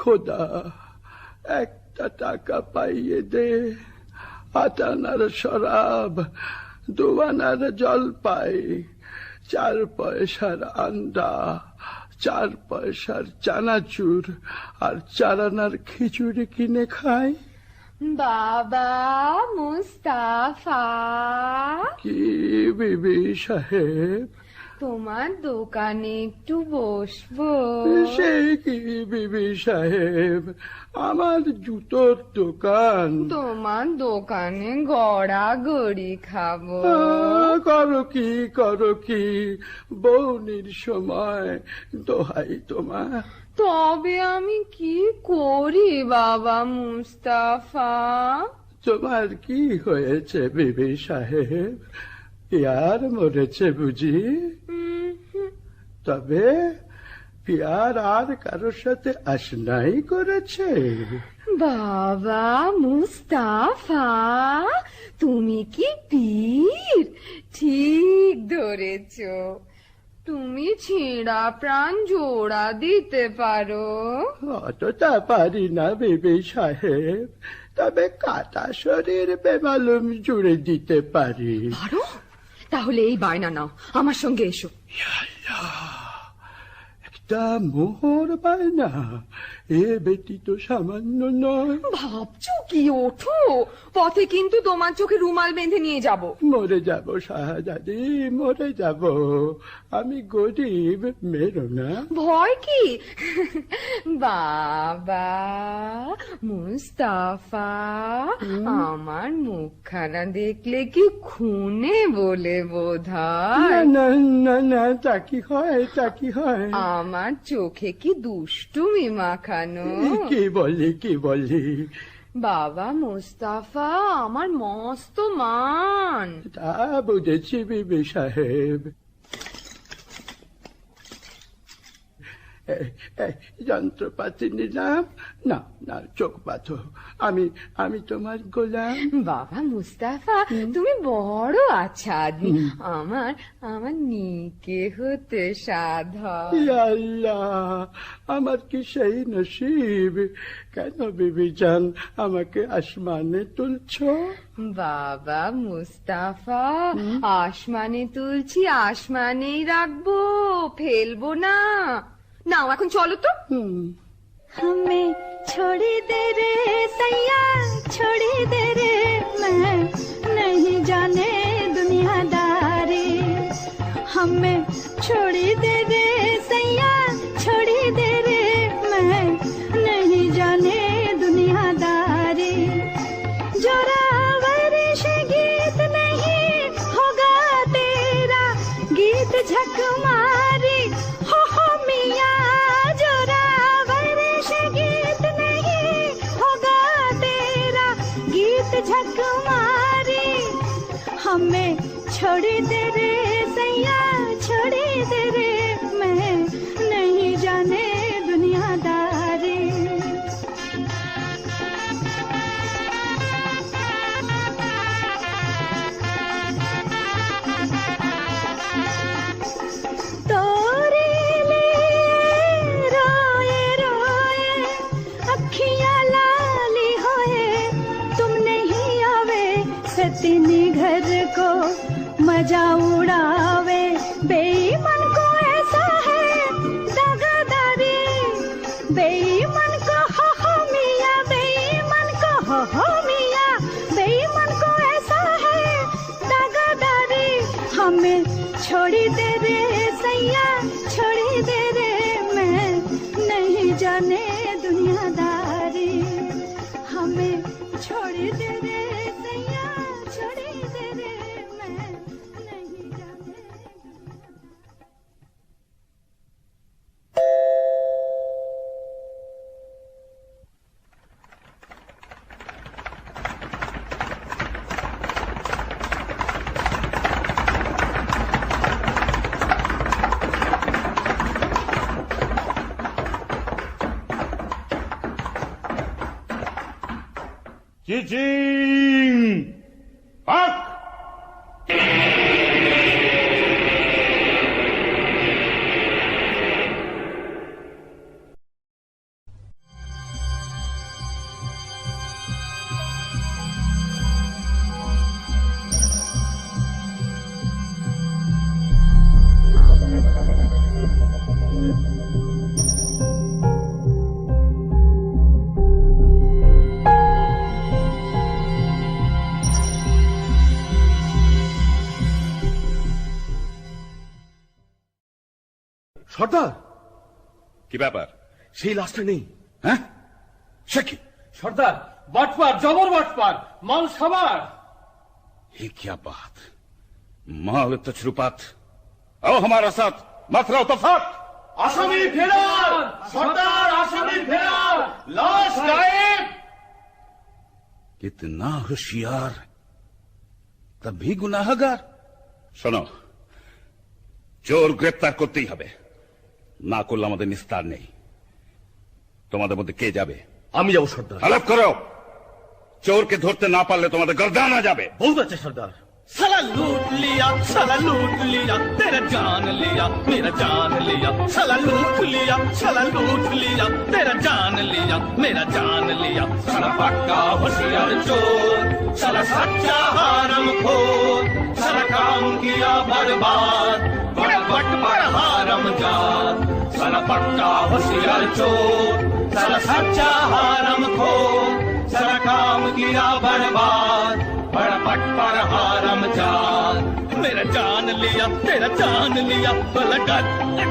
খোদা, একটা টাকা পাইয়ে দে। 8 আনার শরাব, 2 আনার জলপাই, 4 পয়সার আন্ডা, 4 পয়সার চানাচুর আর 4 আনার খিচুড়ি কিনে খাই। বাবা মুস্তাফা, কি বিবি সাহেব? তোমার দোকানে একটু বসবো? সে কি বিবি সাহেব, আমার জুতোর দোকান। তোমার দোকানে গড়াগড়ি খাবো। করো কি বৌনির সময়, দোহাই তোমার। তবে আমি কি করি বাবা মুস্তাফা? তোমার কি হয়েছে বিবি সাহেব? পিয়ার মরেছে বুঝি? তবে পিয়ার আর কারোর সাথে আশনাই করেছে? বাবা মুস্তাফা, তুমি কি পীর? ঠিক ধরেছ, তুমি ছেঁড়া প্রাণ জোড়া দিতে পারো। অতটা পারি না বিবি সাহেব, তবে কাটা শরীর বেমালুম জুড়ে দিতে পারি। পারো? তাহলে এই বায়না নাও, আমার সঙ্গে এসো। একটা মোহর বায়না, এ বেটি তো সামান্য নয়। ভাবছো কি? ওঠো, পথে কিন্তু তোমার চোখে রুমাল বেঁধে নিয়ে যাব। মরে যাব শাহজাদি, মরে যাব। আমি গরিব, মেরো না। ভয় কি? বাবা মুস্তাফা, আমার মুখখানা দেখলে কি খুনে বলে বোধ হয়? না না না, তা কি হয়, তা কি হয়? আমার চোখে কি দুষ্টুমি মাখানো? কি বলি? বাবা মুস্তাফা আমার মস্ত মান। তা বুঝেছি বিবি সাহেব। যন্ত্রপাতি নিলাম, না না চোখ বাঁধো, আমি তোমার গোলাম। বাবা মুস্তাফা, তুমি বড় আচ্ছা আদমি, আমার নিকে হতে সাধা। আল্লাহ, আমার কি সেই নসিব? কেন বিবি জান আমাকে আসমানে তুলছো? বাবা মুস্তাফা, আসমানে তুলছি, আসমানেই রাখবো, ফেলবো না। নাও এখন চলো তো। हमें छोड़ी दे रे सैया, छोड़ी दे रे, मैं नहीं जाने दुनियादारी। हमें छोड़ी दे रे सैया, छोड़ी दे रे, मैं नहीं जाने दुनियादारी। जोरावर से गीत नहीं होगा तेरा, गीत झक मारी हो मिया। जोरावर से गीत नहीं होगा तेरा, गीत झक मारी। हमें छोड़ी दे रे सैया, छोड़ी दे रे, मैं नहीं जाने दुनियादारी। तोरे लिए रोए रोए अखियां लाली होए, तुम नहीं आवे सतीनी घर को मजा उड़ावे। बेईमान को ऐसा है दगादारी, बेईमान को हो मिया, बेईमान को हो मिया, बेईमान को ऐसा है दगादारी। हमें छोड़ी दे रे सैया, छोड़ी दे रे, मैं नहीं जाने दुनियादारी। हमें छोड़ी दे रे सैया, छोड़ी दे रे, मैं नहीं जाने। চিচিং পাক। সর্দার, কি ব্যাপার? সেই লাশটা নেই। হ্যাঁ, সে কি? সর্দার, বাটপার, জবর বাটপার, মাল সাবার। ये क्या बात? माल तछरुपात। आओ हमारा साथ, मत रहो तफात। আসামি ফেরার সর্দার, আসামি ফেরার, লাশ গায়েব। कितना होशियार, तभी गुनाहगार। শোনো, চোর গ্রেপ্তার করতেই হবে, না করলে আমাদের নিস্তার নেই। তোমাদের মধ্যে কে যাবে? আমি যাবো সর্দার। আলাপ করো। চোরকে ধরতে না পারলে তোমাদের গর্দানা যাবে। বহুত আছে সর্দার। साला लूट लिया, साला लूट लिया, तेरा जान लिया, मेरा जान लिया, साला लूट लिया, साला लूट लिया, तेरा जान लिया, मेरा जान लिया, साला पक्का होशियार चोर, साला सच्चा हारम खोर, साला काम किया बर्बाद, बड़ा बट बड़ा हारम जात, साला पक्का होशियार चोर, साला सच्चा हारम खोर, साला काम किया बर्बाद, बड़ा पट पर हारम जान, मेरा जान लिया, तेरा जान लिया, बलगत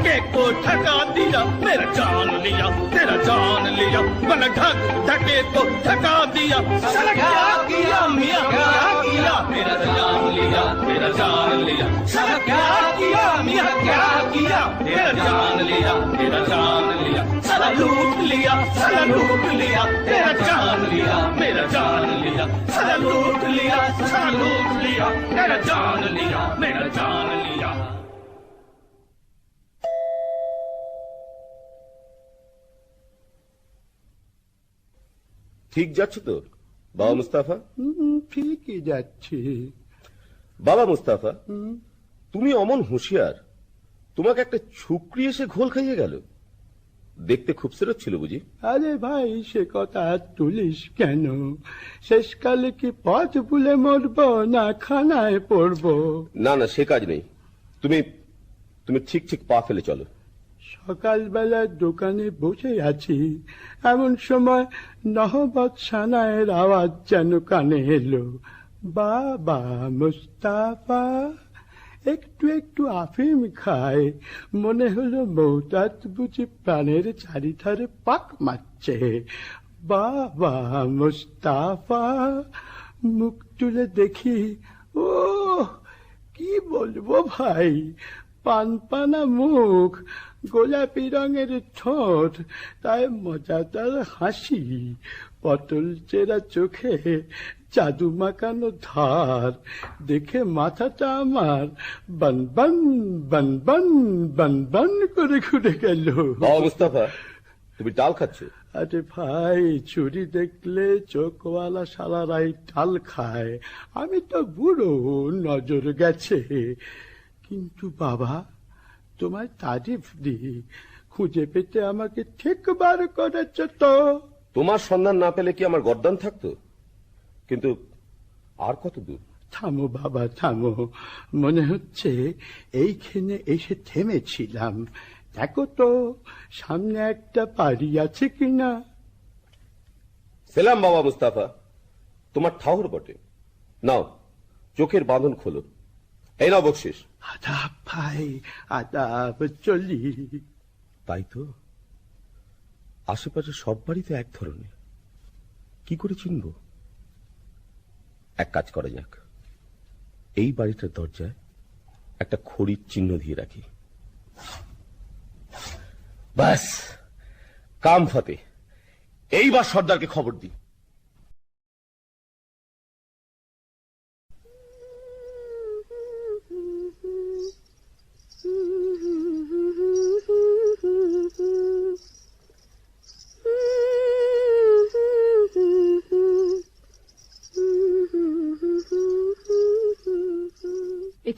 के को ठगा दिया, मेरा जान लिया, तेरा जान लिया, बलगत ढके को ठगा दिया, साला क्या किया मियां क्या किया, मेरा जान लिया, तेरा जान लिया, साला क्या किया मियां क्या किया, तेरा जान लिया, तेरा जान लिया, साला लूट लिया, साला लूट लिया, तेरा जान लिया, मेरा जान लिया, साला लूट लिया, साला लूट लिया, तेरा जान लिया, मेरा जान लिया। ঠিক যাচ্ছ তো বাবা মুস্তাফা? ঠিকই যাচ্ছে। বাবা মুস্তাফা, তুমি অমন হুঁশিয়ার, তোমাকে একটা ছুকরি এসে ঘোল খাইয়ে গেল। দেখতে খুবসুরত ছিল বুঝি? আরে ভাই, সে কথা আর তুলিস কেন? শেষকালে কি পথ ভুলে মরবো না খানায় পড়বো? না না, সে কাজ নেই। তুমি তুমি ঠিক ঠিক পা ফেলে চলো। সকালবেলা দোকানে বসে আছি, এমন সময় নহবত সানায়ের আওয়াজ যেন কানে এলো। বাবা মুস্তাফা একটু একটু আফিম খায়, মনে হলো মৌতাত বুঝি প্রাণের চারিধারে পাক মারছে। বাবা মুস্তাফা, মুখ তুলে দেখি, ও কি বলবো ভাই, পানপানা মুখ, গোলাপি রঙের ঠোঁট, তাই মজাদার হাসি, পটল চেরা চোখে জাদু মাখানো ধার, দেখে মাথাটা আমার বনবন বনবন বনবন করে ঘুরে গেল। বাবা মুস্তাফা, তুমি ডাল খাচ্ছ? আরে ভাই, চুরি দেখলে চোখওয়ালা সারারাই ডাল খায়, আমি তো বুড়ো, নজর গেছে। কিন্তু বাবা, তোমার তারিফ দি, খুঁজে পেতে আমাকে ঠিক বার করেছ তো। তোমার সন্ধান না পেলে কি আমার গর্দান থাকতো? কিন্তু আর কত দূর? থামো বাবা থামো, মনে হচ্ছে এইখানে এসে থেমেছিলাম। দেখো তো সামনে একটা বাড়ি আছে কিনা। সেলাম বাবা মুস্তাফা, তোমার ঠাউর বটে। নাও, চোখের বাঁধন খোলো, এই নাও বকশিস। আদাব ভাই, আদাব, চলি। তাই তো, আশেপাশে সব বাড়িতে এক ধরনের, কি করে চিনব? এক কাজ করা যাক, এই বাড়িটার দরজায় একটা খড়ির চিহ্ন দিয়ে রাখি। ব্যাস, কাম ফতে। এইবার সর্দারকে খবর দিই।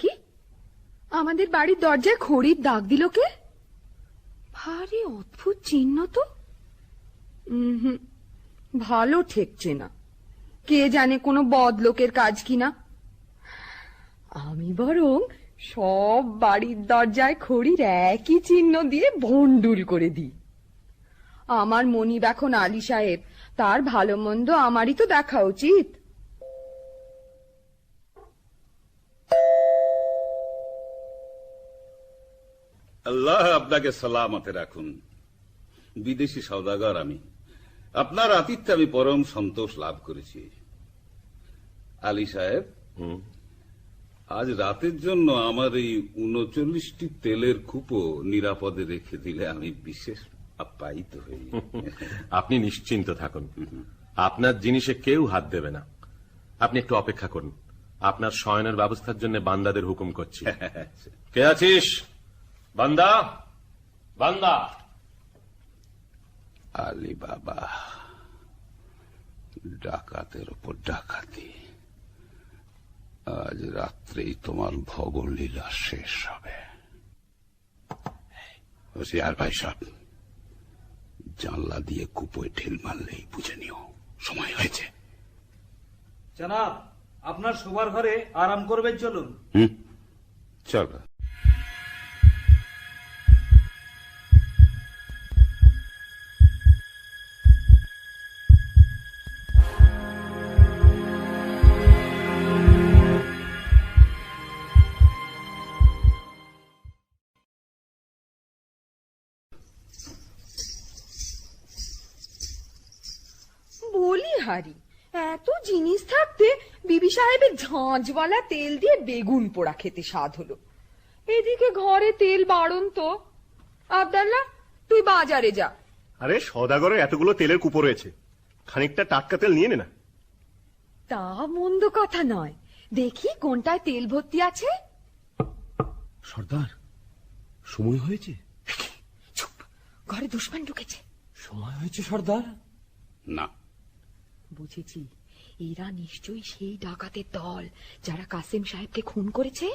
কি আমাদের বাড়ির দরজায় খড়ির দাগ দিল কে? ভারী অদ্ভুত চিহ্ন তো। ভালো ঠেকছে না, কে জানে কোনো বদ লোকের কাজ কিনা। আমি বরং সব বাড়ির দরজায় খড়ির একই চিহ্ন দিয়ে ভন্ডুল করে দিই। আমার মনিব এখন আলী সাহেব, তার ভালো মন্দ আমারই তো দেখা উচিত। আল্লাহ আপনাকে সালামতে রাখুন। বিদেশি সওদাগর আমি, আপনার আতিথ্যে আমি পরম সন্তোষ লাভ করেছি। আলী সাহেব, আজ রাতের জন্য আমার এই 39টি তেলের কূপও নিরাপদে রেখে দিলে আমি বিশেষ আপ্যায়িত হই। আপনি নিশ্চিন্ত থাকুন, আপনার জিনিসে কেউ হাত দেবে না। আপনি একটু অপেক্ষা করুন, আপনার শয়নের ব্যবস্থার জন্য বান্দাদের হুকুম করছি। কে আছিস? বান্দা, বান্দা। আলী বাবা, ডাকাতের উপর ডাকাতি। আজ রাত্রেই তোমার ভগর লীলা শেষ হবে। আর ভাই সাহেব, জানলা দিয়ে কুপোয় ঢিল মারলেই বুঝে নিও সময় হয়েছে। জনাব, আপনার শোবার ঘরে আরাম করবেন, চলুন। চল। বলি হারি, এত জিনিস থাকতে বিবি সাহেবের ঝাঁঝওয়ালা তেল দিয়ে বেগুন পোড়া খেতে স্বাদ হলো। এদিকে ঘরে তেল বাড়ন তো। আব্দাল্লাহ, তুই বাজারে যা। আরে সওদাগরে এতগুলো তেলের কুপো রয়েছে, খানিকটা টাটকা তেল নিয়ে নে না। তা মন্দ কথা নয়, দেখি কোনটায় তেল ভর্তি আছে। সর্দার, সময় হয়েছে। ঘরে দুশমন ঢুকেছে। সময় হয়েছে সর্দার? না, বুঝেছি, এরা নিশ্চয়ই সেই ডাকাতের দল যারা কাসেম সাহেবকে খুন করেছে।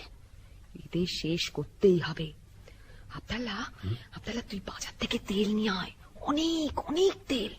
এদের শেষ করতেই হবে। আব্দাল্লাহ, আব্দাল্লাহ, তুই বাজার থেকে তেল নিয়ে আয়, অনেক অনেক তেল।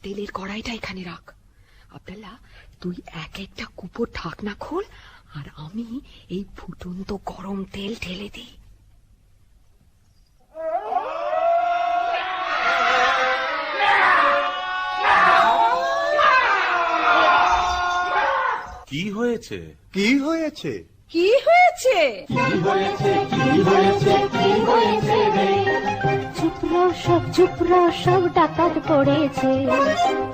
তেলের কড়াইটা এখানে রাখ। আব্দাল্লাহ, তুই এক একটা কুপোর ঢাকনা খোল, আর আমি এই ফুটন্ত গরম তেল ঢেলে দিই। কি হয়েছে? কি হয়েছে? কি হয়েছে? কি হয়েছে? কি হয়েছে? কি হয়েছে রে? চুপ রও সব ডাকাত পড়েছে।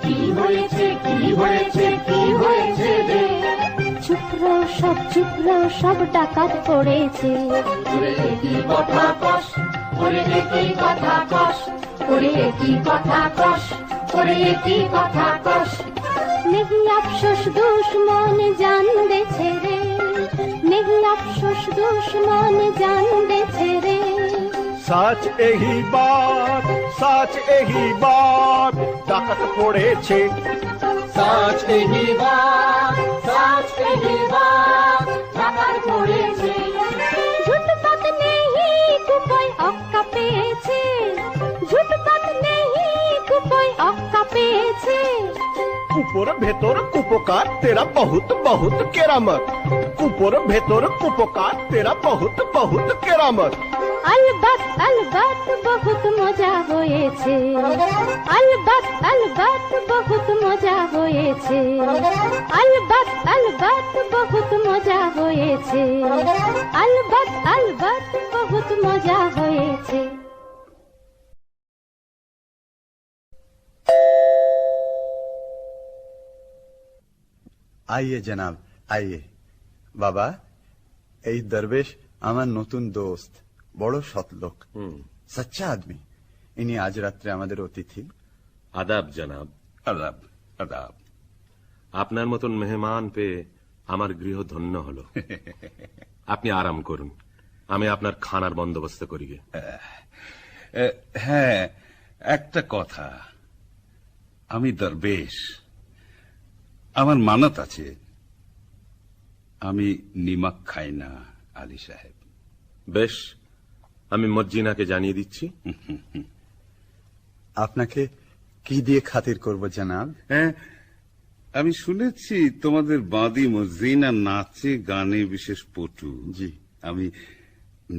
কি হয়েছে? কি হয়েছে? কি হয়েছে রে? চুপ রও সব ডাকাত পড়েছে। ওরে কি কথা কস, ওরে কি কথা কস, ওরে কি কথা কস, ওরে কি কথা কস। नहीं अफसोस दुश्मन जान दे रे, नहीं अफसोस दुश्मन जान दे रे। সাচ এহি বাত, সাচ এহি বাত, ডাকাত পড়েছে। সাচ এহি বাত, সাচ এহি বাত, ডাকাত পড়েছে। ঝুটপাত নেহি কুপোয় অক্কা পেয়েছে, ঝুটপাত নেহি কুপোয় অক্কা পেয়েছে। কুপোর ভেতর কুপোকার তেরা বহুত বহুত কেরামত, কুপোর ভেতর কুপোকার তেরা বহুত বহুত কেরামত। अलबत अलबत बहुत मजा হয়েছে, अलबत अलबत बहुत मजा হয়েছে, अलबत अलबत बहुत मजा হয়েছে, अलबत अलबत बहुत मजा হয়েছে। आइए जनाब आइए। बाबा, এই দরবেশ আমার নতুন দোস্ত, বড় সৎ লোক, সচ্চা আদমি। ইনি আজ রাত্রে আমাদের অতিথি। আদাব জনাব। আদাব আদাব। আপনার মতন মেহমান পেয়ে আমার গৃহ ধন্য হলো। আপনি আরাম করুন, আমি আপনার খানার বন্দোবস্ত করি গে। হ্যাঁ, একটা কথা, আমি দরবেশ, আমার মানত আছে, আমি নিমক খাই না আলী সাহেব। বেশ, আমি মর্জিনাকে জানিয়ে দিচ্ছি। আপনাকে কি দিয়ে খাতির করব জনাব? হ্যাঁ, আমি শুনেছি তোমাদের বাঁধি মর্জিনা নাচে গানে বিশেষ পটু। জি, আমি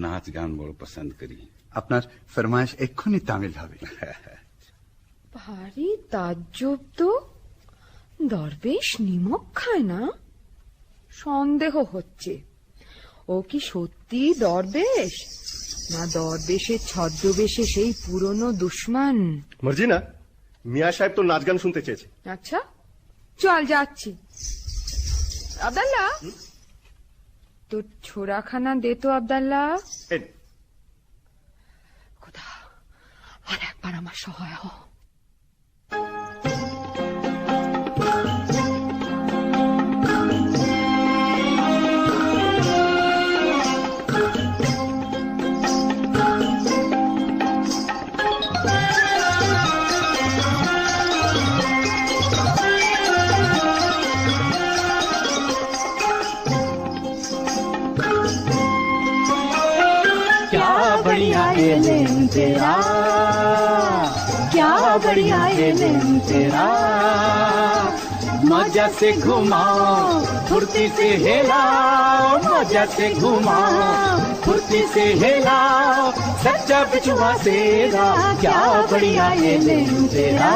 নাচ গান বড় পছন্দ করি। আপনার ফরমাইশ এক্ষুনি তামিল হবে। ভারী তাজ্জব তো, দরবেশ নিমক খায় না? সন্দেহ হচ্ছে ও কি সত্যি দরবেশ, না দরবেশের ছদ্মবেশে সেই পুরনো দুশ্মন। মর্জিনা, মিয়া সাহেব তো নাচ গান শুনতে চেয়েছে। আচ্ছা, চল যাচ্ছি। আব্দাল্লাহ, তোর ছোড়াখানা দে তো আব্দাল্লাহ। খোদা, আর একবার আমার সহায় হ। बढ़िया एलेम तेरा, क्या बढ़िया एलेम तेरा, मजा से घुमाओ फुर्ती से हिलाओ, मजा से घुमाओ फुर्ती से हिलाओ, सच्चा बिछुआ तेरा, क्या बढ़िया एलेम तेरा।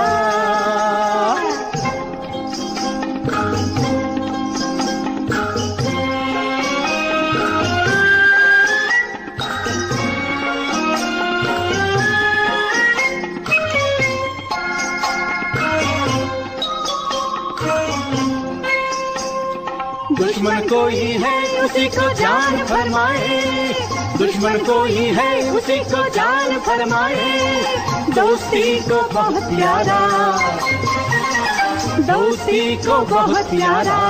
दुश्मन कोई है उसी को जान फरमाए, दुश्मन कोई है उसी को जान फरमाए, दोस्ती को बहुत प्यारा, दोस्ती को बहुत प्यारा,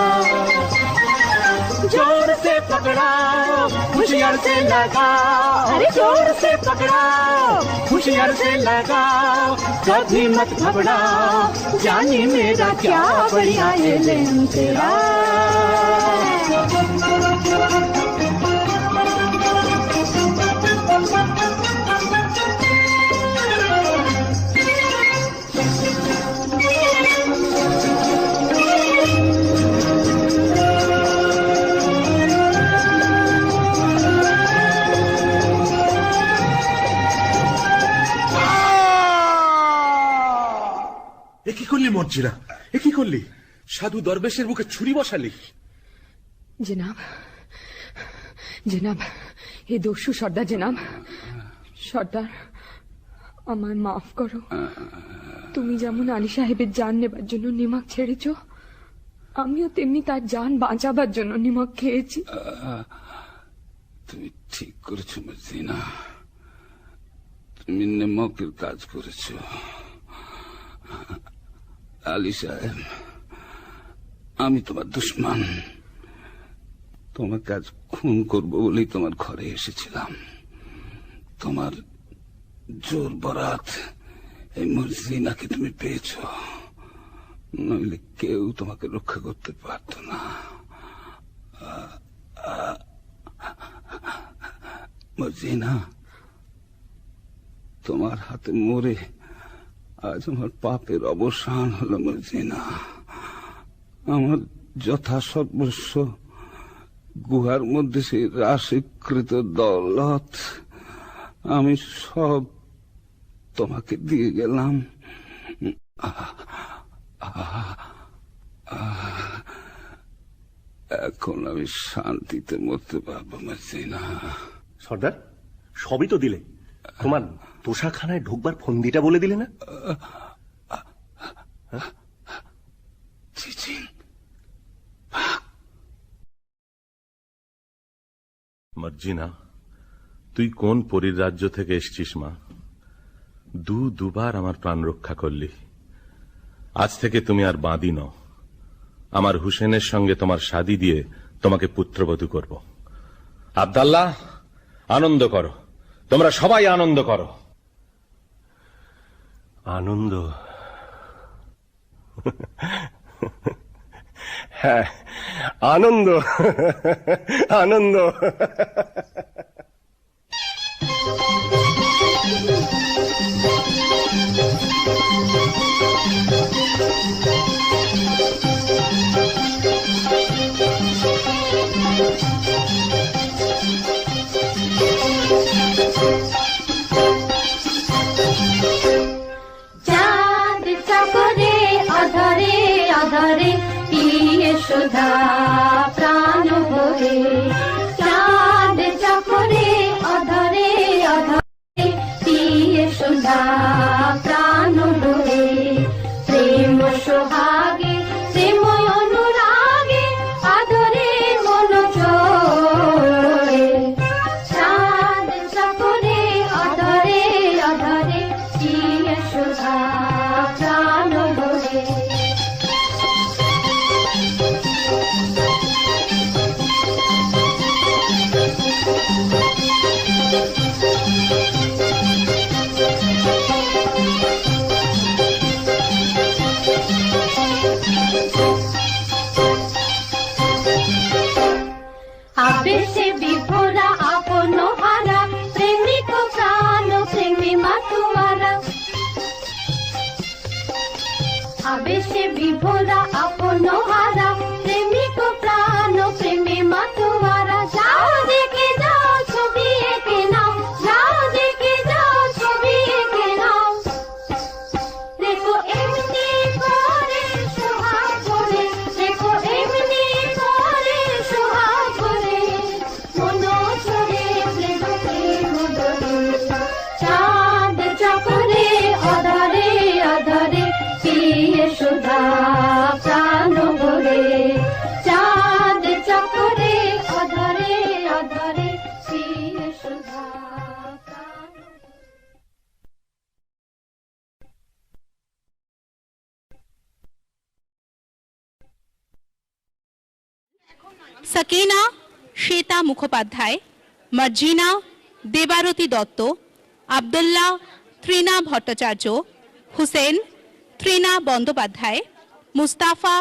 जोर से पकड़ाओ होशियार से लगाओ, अरे जोर से पकड़ाओ होशियार से लगाओ, कभी मत घबराओ जानी मेरा, क्या बढ़िया एलेम तेरा। কি করলি মর্জিনা, এ কি করলি? সাধু দরবেশের বুকে ছুরি বসালি? জনাব, জনাব, এ দস্যু সর্দার জনাব, সর্দার আমায় মাফ করো। তুমি যেমন আলী সাহেবের জান নেবার জন্য নিমক ছেড়েছ, আমিও তেমনি তার জান বাঁচাবার জন্য নিমক খেয়েছি। তুমি ঠিক করেছো মর্জিনা, তুমি নিমকের কাজ করেছো। আলী সাহেব, আমি তোমার দুশ্মন, তোমাকে আজ খুন করবো বলেই তোমার ঘরে এসেছিলাম। তোমার জোর বরাত এই মর্জিনাকে তুমি পেয়েছ, নইলে কেউ তোমাকে রক্ষা করতে পারত না। মর্জিনা, তোমার হাতে মরে আজ আমার পাপের অবসান হলো মর্জিনা। আমার যথা সর্বস্ব গুহার মধ্যে সেই রাশিকৃত দৌলত আমি সব তোমাকে দিয়ে গেলাম। এখন আমি শান্তিতে মরতে পারবো মর্জিনা। সর্দার, সবই তো দিলে, তোমার তোষাখানায় ঢুকবার ফন্দিটা বলে দিলে না? মর্জিনা, তুই কোন পরীর রাজ্য থেকে এসছিস মা? দুবার আমার প্রাণ রক্ষা করলি। আজ থেকে তুমি আর বাঁধি নও। আমার হুসেনের সঙ্গে তোমার শাদী দিয়ে তোমাকে পুত্রবধূ করব। আব্দাল্লাহ, আনন্দ করো, তোমরা সবাই আনন্দ করো। আনন্দ? হ্যাঁ, আনন্দ, আনন্দ। চাঁদ চাকরে অধরে অধরে পিয়ে সুধা প্রাণ ভরে, চাঁদ চাকরে অধরে অধরে পিয়ে সুধা প্রাণ ভরে, প্রেম সোহাগে প্রেম অনুরাগে আদরে মন চোরে, চাঁদ চাকরে অধরে অধরে পিয়ে সুধা প্রাণ ভরে। আবেশে বিভোরা আপন হারা প্রেমিক প্রাণ প্রেমী মাতুয়ারা, আবেশে বিভোরা আপন হারা প্রেমিক প্রাণ প্রেমী মাতুয়ারা, যাও দেখে যাও ছবি এঁকে নাও, যাও দেখে যাও ছবি এঁকে নাও, দেখো এমনি করে সোহাগ করে, দেখো এমনি করে সোহাগ করে, মন ছড়ে প্রেম প্রেম ধরে, চাঁদ চাকরে অধরে অধরে পিয়ে সুধা প্রাণ ভরে, চাঁদ চাকরে অধরে অধরে পিয়ে সুধা প্রাণ। সাকিনা শ্বেতা মুখোপাধ্যায়, মার্জিনা দেবারতী দত্ত, আব্দুল্লাহ ত্রিনা ভট্টাচার্য, হুসেন ত্রিনা বন্দ্যোপাধ্যায়, মুস্তাফা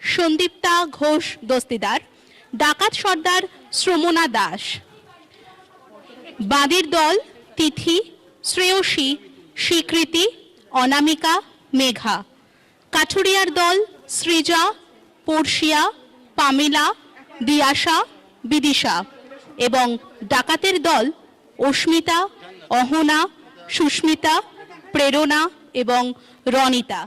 সন্দীপ্তা ঘোষ দস্তিদার, ডাকাত সর্দার শ্রমণা দাস। বাদীর দল তিথি, শ্রেয়সী, স্বীকৃতি, অনামিকা, মেঘা। কাঠুরিয়ার দল সৃজা, পর্ষিয়া, পামিলা, দিয়াশা, বিদিশা এবং ডাকাতের দল অস্মিতা, অহনা, সুস্মিতা, প্রেরণা এবং রনিতা।